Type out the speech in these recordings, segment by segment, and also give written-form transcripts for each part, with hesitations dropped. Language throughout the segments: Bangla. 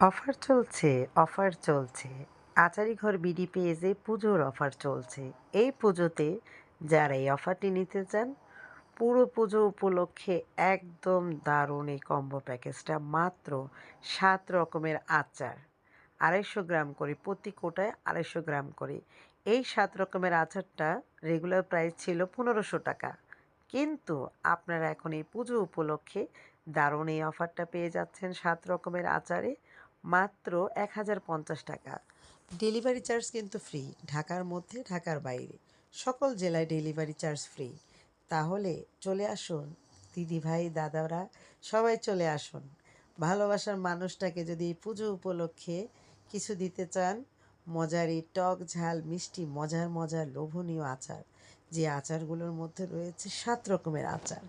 অফার চলছে, অফার চলছে। আচারিঘর বিডি পেজে পুজোর অফার চলছে। এই পুজোতে যারা এই অফারটি নিতে চান, পুরো পুজো উপলক্ষে একদম দারুণ এই কম্বো প্যাকেজটা মাত্র ৭ রকমের আচার। ২৫০ গ্রাম করে, প্রতি কোটায় ২৫০ গ্রাম করে। এই ৭ রকমের আচারটা রেগুলার প্রাইস ছিল ১৫০০ টাকা। কিন্তু আপনারা এখন এই পুজো উপলক্ষে দারুণ এই অফারটা পেয়ে যাচ্ছেন ৭ রকমের আচারে মাত্র ১,০৫০ টাকা। ডেলিভারি চার্জ কিন্তু ফ্রি, ঢাকার মধ্যে ঢাকার বাইরে সকল জেলায় ডেলিভারি চার্জ ফ্রি। তাহলে চলে আসুন দিদিভাই দাদারা, সবাই চলে আসুন। ভালোবাসার মানুষটাকে যদি এই পুজো উপলক্ষে কিছু দিতে চান, মজার এই টক ঝাল মিষ্টি মজার মজার লোভনীয় আচার, যে আচারগুলোর মধ্যে রয়েছে ৭ রকমের আচার,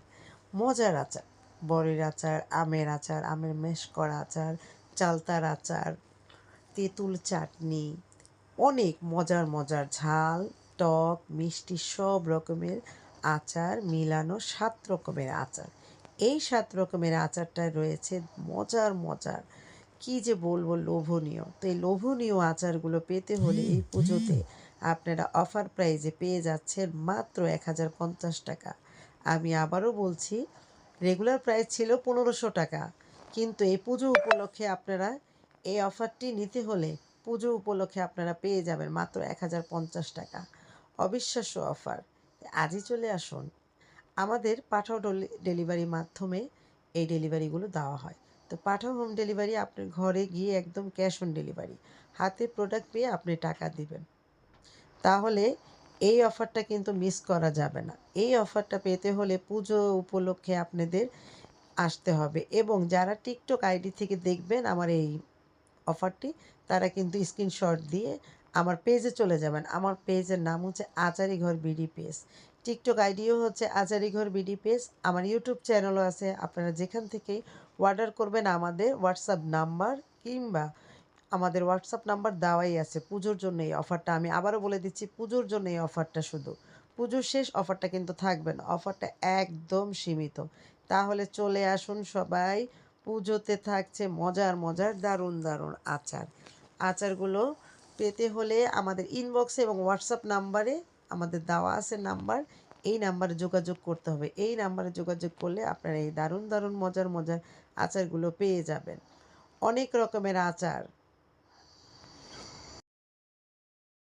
মজার আচার, বড়ির আচার, আমের ম্যাশ করা আচার, চালতার আচার, তেঁতুল চাটনি, অনেক মজার মজার ঝাল, টক, মিষ্টি সব রকমের আচার মিলানো ৭ রকমের আচার। এই ৭ রকমের আচারটায় রয়েছে মজার মজার, কী যে বলবো, লোভনীয়। তো এই লোভনীয় আচারগুলো পেতে হলে এই পুজোতে আপনারা অফার প্রাইজে পেয়ে যাচ্ছেন মাত্র ১,০৫০ টাকা। আমি আবারও বলছি, রেগুলার প্রাইস ছিল ১৫০০ টাকা, কিন্তু এই পুজো উপলক্ষে আপনারা এই অফারটি নিতে হলে পুজো উপলক্ষে আপনারা পেয়ে যাবেন মাত্র ১,০৫০ টাকা। অবিশ্বাস্য অফার। আজই চলে আসুন। আমাদের পাঠাও ডেলিভারির মাধ্যমে এই ডেলিভারিগুলো দেওয়া হয়। তো পাঠাও হোম ডেলিভারি, আপনার ঘরে গিয়ে একদম ক্যাশ অন ডেলিভারি, হাতে প্রোডাক্ট পেয়ে আপনি টাকা দিবেন। তাহলে এই অফারটা কিন্তু মিস করা যাবে না। এই অফারটা পেতে হলে পুজো উপলক্ষে আপনাদের আসতে হবে, এবং যারা টিকটক আইডি থেকে দেখবেন আমার এই অফারটি, তারা কিন্তু স্ক্রিনশট দিয়ে আমার পেজে চলে যাবেন। আমার পেজের নাম হচ্ছে আচারিঘর বিডি পেজ। টিকটক আইডিও হচ্ছে আচারিঘর বিডি পেজ। আমার ইউটিউব চ্যানেলও আছে। আপনারা যেখান থেকেই অর্ডার করবেন, আমাদের হোয়াটসঅ্যাপ নাম্বার কিংবা আমাদের হোয়াটসঅ্যাপ নাম্বার দেওয়াই আছে। পুজোর জন্য এই অফারটা, আমি আবারও বলে দিচ্ছি, পুজোর জন্য এই অফারটা শুধু। পুজোর শেষ অফারটা কিন্তু থাকবে না। অফারটা একদম সীমিত। তাহলে চলে আসুন সবাই। পুজোতে থাকছে মজার মজার দারুণ দারুণ আচার। আচারগুলো পেতে হলে আমাদের ইনবক্সে এবং হোয়াটসঅ্যাপ নাম্বারে আমাদের দেওয়া আছে নাম্বার, এই নাম্বারে যোগাযোগ করতে হবে। এই নাম্বারে যোগাযোগ করলে আপনারা এই দারুণ দারুণ মজার মজার আচারগুলো পেয়ে যাবেন। অনেক রকমের আচার,